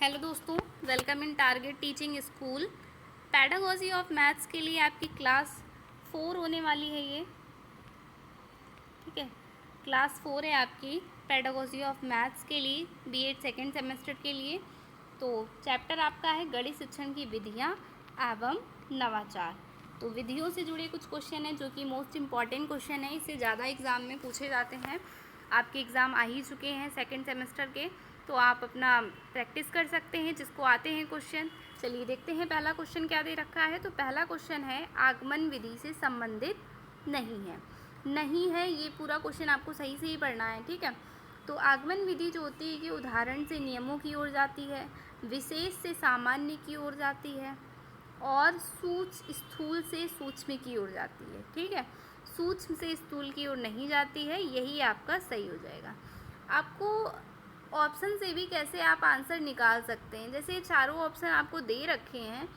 Hello दोस्तों, welcome in target teaching school. Pedagogy of maths के लिए आपकी क्लास 4 होने वाली है ये। ठीक है, क्लास 4 है आपकी पैडागोजी ऑफ मैथ्स के लिए, बीएड सेकेंड सेमेस्टर के लिए। तो चैप्टर आपका है गणित शिक्षण की विधियाँ एवं नवाचार। तो विधियों से जुड़े कुछ क्वेश्चन हैं जो कि मोस्ट इम्पॉर्टेंट क्वेश्चन है, इससे ज़्यादा एग्ज़ाम में पूछे जाते हैं। आपके एग्ज़ाम आ ही चुके हैं सेकेंड सेमेस्टर के, तो आप अपना प्रैक्टिस कर सकते हैं जिसको आते हैं क्वेश्चन। चलिए देखते हैं पहला क्वेश्चन क्या दे रखा है। तो पहला क्वेश्चन है आगमन विधि से संबंधित नहीं है ये पूरा क्वेश्चन आपको सही से ही पढ़ना है। ठीक है, तो आगमन विधि जो होती है कि उदाहरण से नियमों की ओर जाती है, विशेष से सामान्य की ओर जाती है और स्थूल से सूक्ष्म की ओर जाती है। ठीक है, सूक्ष्म से स्थूल की ओर नहीं जाती है, यही आपका सही हो जाएगा। आपको ऑप्शन से भी कैसे आप आंसर निकाल सकते हैं, जैसे चारों ऑप्शन आपको दे रखे हैं,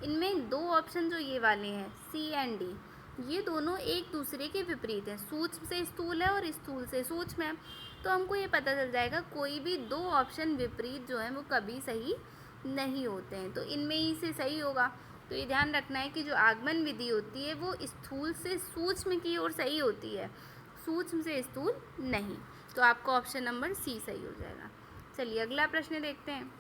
इनमें दो ऑप्शन जो ये वाले हैं सी एंड डी, ये दोनों एक दूसरे के विपरीत हैं। सूक्ष्म से स्थूल है और स्थूल से सूक्ष्म है, तो हमको ये पता चल जाएगा कोई भी दो ऑप्शन विपरीत जो हैं वो कभी सही नहीं होते हैं, तो इनमें ही से सही होगा। तो ये ध्यान रखना है कि जो आगमन विधि होती है वो स्थूल से सूक्ष्म की ओर सही होती है, सूक्ष्म से स्थूल नहीं। तो आपका ऑप्शन नंबर सी सही हो जाएगा। चलिए अगला प्रश्न देखते हैं,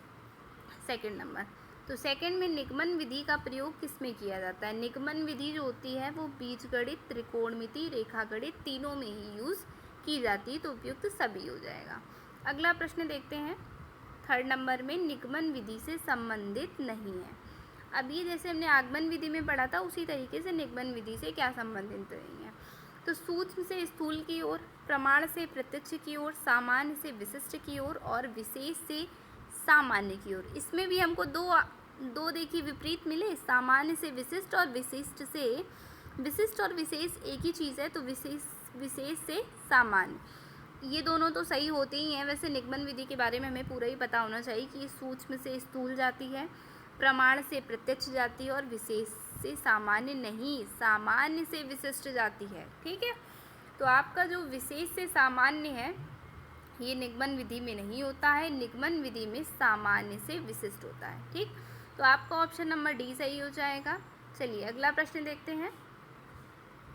सेकंड नंबर। तो सेकंड में निगमन विधि का प्रयोग किस में किया जाता है। निगमन विधि जो होती है वो बीजगणित, त्रिकोणमिति, रेखागणित तीनों में ही यूज़ की जाती है, तो उपयुक्त सभी हो जाएगा। अगला प्रश्न देखते हैं, थर्ड नंबर में निगमन विधि से संबंधित नहीं है। अब ये जैसे हमने आगमन विधि में पढ़ा था उसी तरीके से निगमन विधि से क्या संबंधित नहीं है। तो सूक्ष्म से स्थूल की ओर, प्रमाण से प्रत्यक्ष की ओर, सामान्य से विशिष्ट की ओर और विशेष से सामान्य की ओर। इसमें भी हमको दो देखिए विपरीत मिले, सामान्य से विशिष्ट और विशिष्ट से विशिष्ट और विशेष एक ही चीज़ है, तो विशेष से सामान्य, ये दोनों तो सही होते ही हैं। वैसे निगमन विधि के बारे में हमें पूरा ही पता होना चाहिए कि सूक्ष्म से स्थूल जाती है, प्रमाण से प्रत्यक्ष जाती है और विशेष से सामान्य नहीं, सामान्य से विशिष्ट जाती है। ठीक है, तो आपका जो विशेष से सामान्य है ये निगमन विधि में नहीं होता है, निगमन विधि में सामान्य से विशिष्ट होता है। ठीक, तो आपका ऑप्शन नंबर डी सही हो जाएगा। चलिए अगला प्रश्न देखते हैं,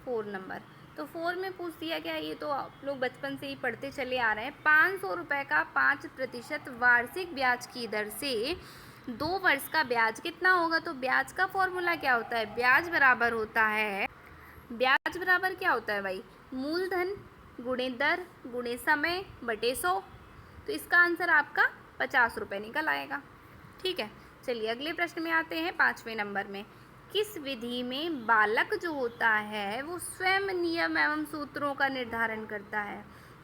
4 नंबर। तो 4 में पूछ दिया गया, ये तो आप लोग बचपन से ही पढ़ते चले आ रहे हैं, 500 रुपये का 5% वार्षिक ब्याज की दर से 2 वर्ष का ब्याज कितना होगा। तो ब्याज का फॉर्मूला क्या होता है, ब्याज बराबर होता है, ब्याज बराबर क्या होता है भाई, मूलधन गुणे दर गुणे समय बटे 100। तो इसका आंसर आपका 50 रुपये निकल आएगा। ठीक है, चलिए अगले प्रश्न में आते हैं, 5वें नंबर में। किस विधि में बालक जो होता है वो स्वयं नियम एवं सूत्रों का निर्धारण करता है।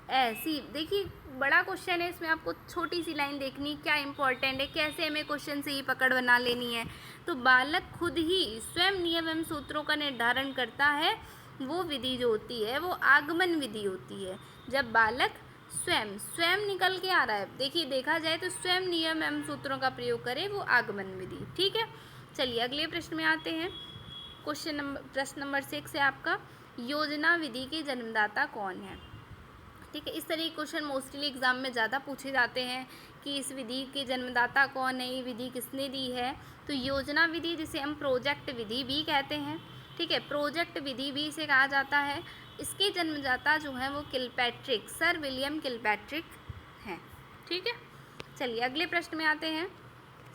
ऐसी देखिए बड़ा क्वेश्चन है, इसमें आपको छोटी सी लाइन देखनी क्या इंपॉर्टेंट है, कैसे हमें क्वेश्चन से ही पकड़ बना लेनी है। तो बालक खुद ही स्वयं नियम एवं सूत्रों का निर्धारण करता है, वो विधि जो होती है वो आगमन विधि होती है। जब बालक स्वयं निकल के आ रहा है, देखिए देखा जाए तो स्वयं नियम एवं सूत्रों का प्रयोग करे, वो आगमन विधि। ठीक है, चलिए अगले प्रश्न में आते हैं, प्रश्न नंबर 6 है आपका, योजना विधि के जन्मदाता कौन है। ठीक है, इस तरह के क्वेश्चन मोस्टली एग्जाम में ज़्यादा पूछे जाते हैं कि इस विधि के जन्मदाता कौन है, ये विधि किसने दी है। तो योजना विधि जिसे हम प्रोजेक्ट विधि भी कहते हैं, ठीक है, प्रोजेक्ट विधि भी इसे कहा जाता है, इसके जन्मदाता जो हैं वो किलपैट्रिक, सर विलियम किलपैट्रिक हैं। ठीक है, चलिए अगले प्रश्न में आते हैं,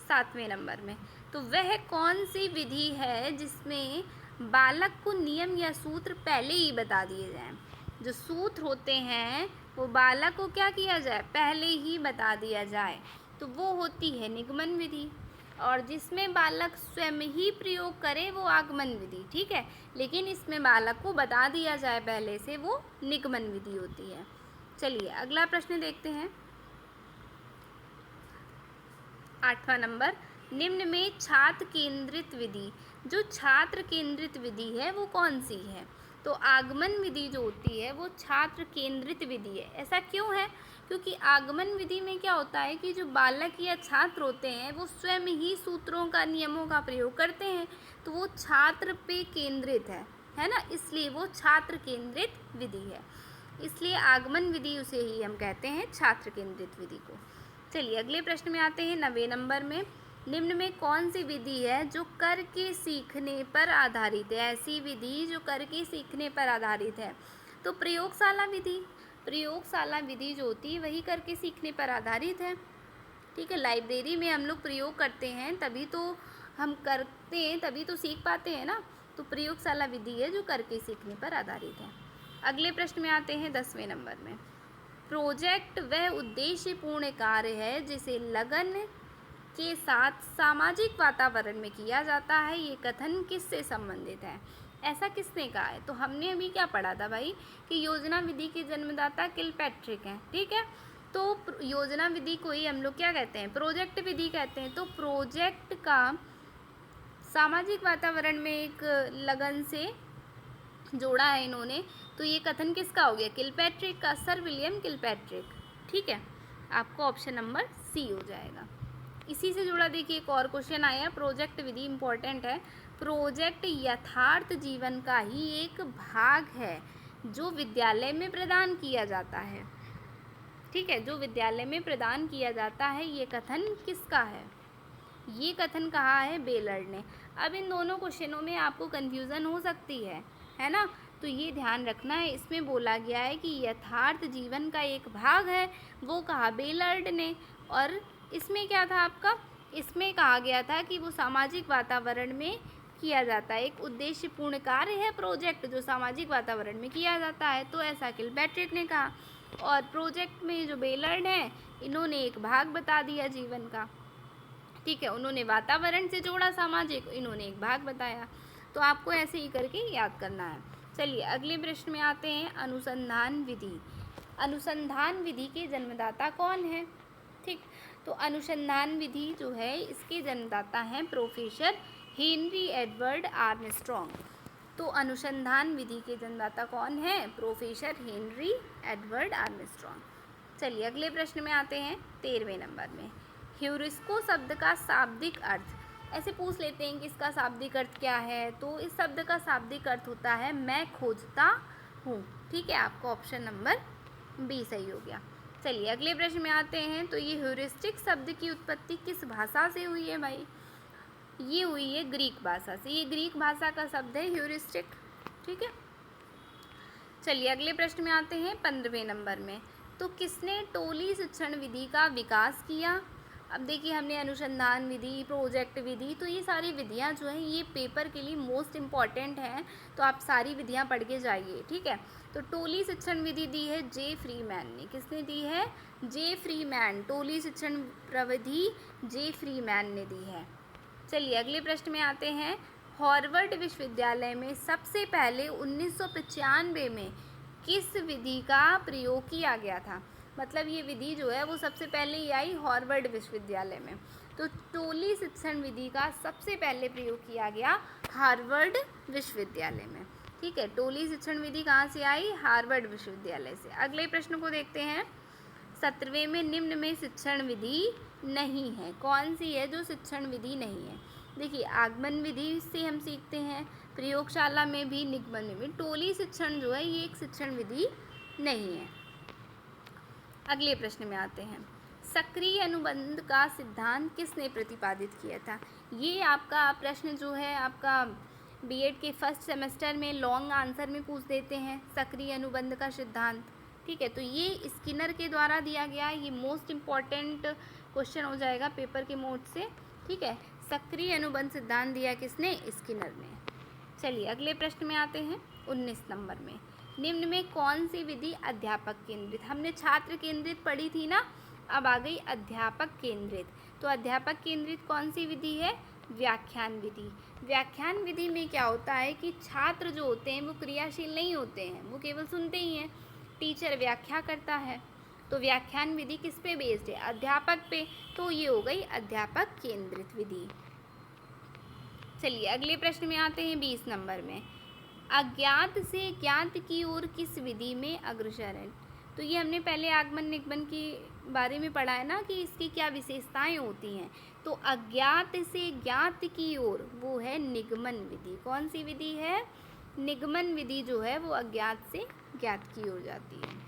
7वें नंबर में। तो वह कौन सी विधि है जिसमें बालक को नियम या सूत्र पहले ही बता दिए जाएं। जो सूत्र होते हैं वो बालक को क्या किया जाए, पहले ही बता दिया जाए, तो वो होती है निगमन विधि। और जिसमें बालक स्वयं ही प्रयोग करे वो आगमन विधि। ठीक है, लेकिन इसमें बालक को बता दिया जाए पहले से, वो निगमन विधि होती है। चलिए अगला प्रश्न देखते हैं, 8वां नंबर। निम्न में छात्र केंद्रित विधि, जो छात्र केंद्रित विधि है वो कौन सी है। तो आगमन विधि जो होती है वो छात्र केंद्रित विधि है। ऐसा क्यों है, क्योंकि आगमन विधि में क्या होता है कि जो बालक या छात्र होते हैं वो स्वयं ही सूत्रों का, नियमों का प्रयोग करते हैं, तो वो छात्र पे केंद्रित है ना, इसलिए वो छात्र केंद्रित विधि है। इसलिए आगमन विधि उसे ही हम कहते हैं छात्र केंद्रित विधि को। चलिए अगले प्रश्न में आते हैं 90 नंबर में। निम्न में कौन सी विधि है जो करके सीखने पर आधारित है? ऐसी विधि जो करके सीखने पर आधारित है। तो प्रयोगशाला विधि। प्रयोगशाला विधि जो होती है वही करके सीखने पर आधारित है। ठीक है, लाइब्रेरी में हम लोग प्रयोग करते हैं तभी तो हम करते हैं, तभी तो सीख पाते हैं ना। तो प्रयोगशाला विधि है जो करके सीखने पर आधारित है। अगले प्रश्न में आते हैं 10वें नंबर में। प्रोजेक्ट वह उद्देश्यपूर्ण कार्य है जिसे लगन के साथ सामाजिक वातावरण में किया जाता है। ये कथन किससे संबंधित है? ऐसा किसने कहा है? तो हमने अभी क्या पढ़ा था भाई कि योजना विधि के जन्मदाता किलपैट्रिक हैं। ठीक है, तो योजना विधि को ही हम लोग क्या कहते हैं? प्रोजेक्ट विधि कहते हैं। तो प्रोजेक्ट का सामाजिक वातावरण में एक लगन से जोड़ा है इन्होंने, तो ये कथन किसका हो गया? किलपैट्रिक का, सर विलियम किलपैट्रिक। ठीक है, आपको ऑप्शन नंबर सी हो जाएगा। इसी से जुड़ा देखिए एक और क्वेश्चन आया। प्रोजेक्ट विधि इंपॉर्टेंट है। प्रोजेक्ट यथार्थ जीवन का ही एक भाग है जो विद्यालय में प्रदान किया जाता है। ठीक है, जो विद्यालय में प्रदान किया जाता है, ये कथन किसका है? ये कथन कहा है बेलर्ड ने। अब इन दोनों क्वेश्चनों में आपको कन्फ्यूज़न हो सकती है ना? तो ये ध्यान रखना है, इसमें बोला गया है कि यथार्थ जीवन का एक भाग है, वो कहा बेलर्ड ने। और इसमें क्या था आपका? इसमें कहा गया था कि वो सामाजिक वातावरण में किया जाता है, एक उद्देश्यपूर्ण कार्य है प्रोजेक्ट जो सामाजिक वातावरण में किया जाता है। तो ऐसा किलपैट्रिक ने कहा। और प्रोजेक्ट में जो बेलर्ड हैं, इन्होंने एक भाग बता दिया जीवन का। ठीक है, उन्होंने वातावरण से जोड़ा सामाजिक, इन्होंने एक भाग बताया। तो आपको ऐसे ही करके याद करना है। चलिए अगले प्रश्न में आते हैं। अनुसंधान विधि। अनुसंधान विधि के जन्मदाता कौन है? ठीक, तो अनुसंधान विधि जो है इसके जन्मदाता हैं प्रोफेसर हेनरी एडवर्ड आर्मस्ट्रॉन्ग। तो अनुसंधान विधि के जन्मदाता कौन है? Professor Henry Edward Armstrong. चलिए अगले प्रश्न में आते हैं 13वें नंबर में। ह्यूरिस्को शब्द का शाब्दिक अर्थ। ऐसे पूछ लेते हैं कि इसका शाब्दिक अर्थ क्या है? तो इस शब्द का शाब्दिक अर्थ होता है मैं खोजता हूँ। ठीक है, आपका ऑप्शन नंबर बी सही हो गया। चलिए अगले प्रश्न में आते हैं। तो ये ह्यूरिस्टिक शब्द की उत्पत्ति किस भाषा से हुई है भाई? ये हुई है ग्रीक भाषा से। ये ग्रीक भाषा का शब्द है ह्यूरिस्टिक। ठीक है, चलिए अगले प्रश्न में आते हैं 15वें नंबर में। तो किसने टोली शिक्षण विधि का विकास किया? अब देखिए हमने अनुसंधान विधि, प्रोजेक्ट विधि, तो ये सारी विधियाँ जो हैं ये पेपर के लिए मोस्ट इम्पॉर्टेंट हैं। तो आप सारी विधियाँ पढ़ के जाइए। ठीक है, तो टोली शिक्षण विधि दी है जे फ्रीमैन ने। किसने दी है? जे फ्रीमैन। टोली शिक्षण प्रविधि जे फ्रीमैन ने दी है। चलिए अगले प्रश्न में आते हैं। हार्वर्ड विश्वविद्यालय में सबसे पहले 1995 में किस विधि का प्रयोग किया गया था? मतलब ये विधि जो है वो सबसे पहले ही आई हार्वर्ड विश्वविद्यालय में। तो टोली शिक्षण विधि का सबसे पहले प्रयोग किया गया हार्वर्ड विश्वविद्यालय में। ठीक है, टोली शिक्षण विधि कहाँ से आई? हार्वर्ड विश्वविद्यालय से। अगले प्रश्न को देखते हैं। 17वें में निम्न में शिक्षण विधि नहीं है। कौन सी है जो शिक्षण विधि नहीं है? देखिए आगमन विधि से हम सीखते हैं, प्रयोगशाला में भी, निगमन में भी। टोली शिक्षण जो है ये एक शिक्षण विधि नहीं है। अगले प्रश्न में आते हैं। सक्रिय अनुबंध का सिद्धांत किसने प्रतिपादित किया था? ये आपका प्रश्न जो है आपका बीएड के फर्स्ट सेमेस्टर में लॉन्ग आंसर में पूछ देते हैं, सक्रिय अनुबंध का सिद्धांत। ठीक है, तो ये स्किनर के द्वारा दिया गया, ये मोस्ट इम्पॉर्टेंट क्वेश्चन हो जाएगा पेपर के मोड से। ठीक है, सक्रिय अनुबंध सिद्धांत दिया किसने? स्किनर ने। चलिए अगले प्रश्न में आते हैं 19 नंबर में। निम्न में कौन सी विधि अध्यापक केंद्रित? हमने छात्र केंद्रित पढ़ी थी ना, अब आ गई अध्यापक केंद्रित। तो अध्यापक केंद्रित कौन सी विधि है? व्याख्यान विधि। व्याख्यान विधि में क्या होता है कि छात्र जो होते हैं वो क्रियाशील नहीं होते हैं, वो केवल सुनते ही हैं, टीचर व्याख्या करता है। तो व्याख्यान विधि किस पे बेस्ड है? अध्यापक पे। तो ये हो गई अध्यापक केंद्रित विधि। चलिए अगले प्रश्न में आते हैं 20 नंबर में। अज्ञात से ज्ञात की ओर किस विधि में अग्रसर है? तो ये हमने पहले आगमन निगमन के बारे में पढ़ा है ना कि इसकी क्या विशेषताएं होती हैं। तो अज्ञात से ज्ञात की ओर वो है निगमन विधि। कौन सी विधि है? निगमन विधि जो है वो अज्ञात से ज्ञात की ओर जाती है।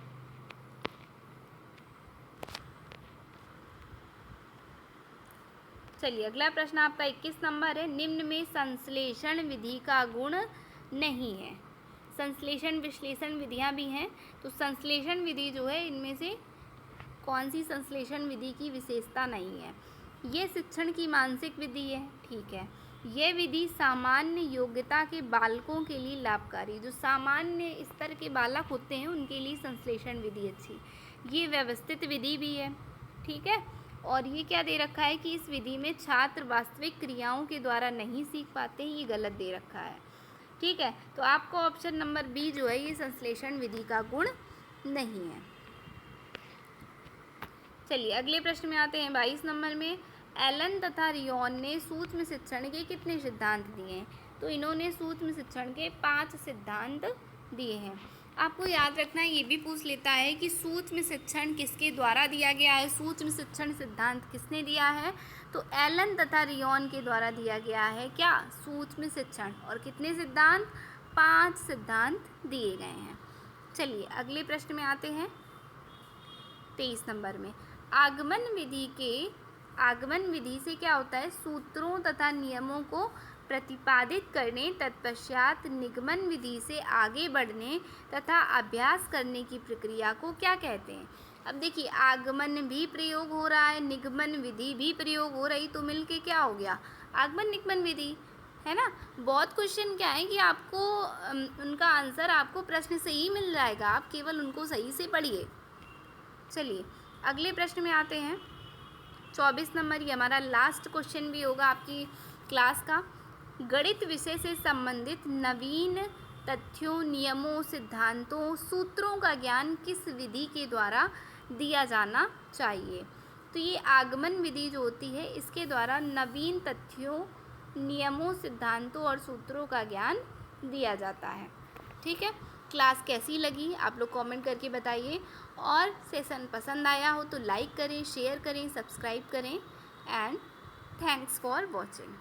चलिए अगला प्रश्न आपका 21 नंबर है, निम्न में संश्लेषण विधि का गुण नहीं है। संश्लेषण विश्लेषण विधियां भी हैं, तो संश्लेषण विधि जो है इनमें से कौन सी संश्लेषण विधि की विशेषता नहीं है? ये शिक्षण की मानसिक विधि है, ठीक है। यह विधि सामान्य योग्यता के बालकों के लिए लाभकारी, जो सामान्य स्तर के बालक होते हैं उनके लिए संश्लेषण विधि अच्छी। ये व्यवस्थित विधि भी है, ठीक है। और ये क्या दे रखा है कि इस विधि में छात्र वास्तविक क्रियाओं के द्वारा नहीं सीख पाते हैं, ये गलत दे रखा है, ठीक है। तो आपको ऑप्शन नंबर बी जो है ये संश्लेषण विधि का गुण नहीं है। चलिए अगले प्रश्न में आते हैं 22 नंबर में। एलन तथा रियोन ने सूक्ष्म शिक्षण के कितने सिद्धांत दिए हैं? तो इन्होंने सूक्ष्म शिक्षण के 5 सिद्धांत दिए हैं। आपको याद रखना है, ये भी पूछ लेता है कि सूक्ष्म शिक्षण किसके द्वारा दिया गया है, सूक्ष्म शिक्षण सिद्धांत किसने दिया है? तो एलन तथा रियोन के द्वारा दिया गया है क्या? सूक्ष्म शिक्षण। और कितने सिद्धांत? 5 सिद्धांत दिए गए हैं। चलिए अगले प्रश्न में आते हैं 23 नंबर में। आगमन विधि से क्या होता है? सूत्रों तथा नियमों को प्रतिपादित करने, तत्पश्चात निगमन विधि से आगे बढ़ने तथा अभ्यास करने की प्रक्रिया को क्या कहते हैं? अब देखिए आगमन भी प्रयोग हो रहा है, निगमन विधि भी प्रयोग हो रही, तो मिलके क्या हो गया? आगमन निगमन विधि, है ना। बहुत क्वेश्चन क्या है कि आपको उनका आंसर आपको प्रश्न से ही मिल जाएगा, आप केवल उनको सही से पढ़िए। चलिए अगले प्रश्न में आते हैं 24 नंबर। ये हमारा लास्ट क्वेश्चन भी होगा आपकी क्लास का। गणित विषय से संबंधित नवीन तथ्यों, नियमों, सिद्धांतों, सूत्रों का ज्ञान किस विधि के द्वारा दिया जाना चाहिए? तो ये आगमन विधि जो होती है इसके द्वारा नवीन तथ्यों, नियमों, सिद्धांतों और सूत्रों का ज्ञान दिया जाता है, ठीक है। क्लास कैसी लगी आप लोग कमेंट करके बताइए, और सेशन पसंद आया हो तो लाइक करें, शेयर करें, सब्सक्राइब करें, एंड थैंक्स फॉर वॉचिंग।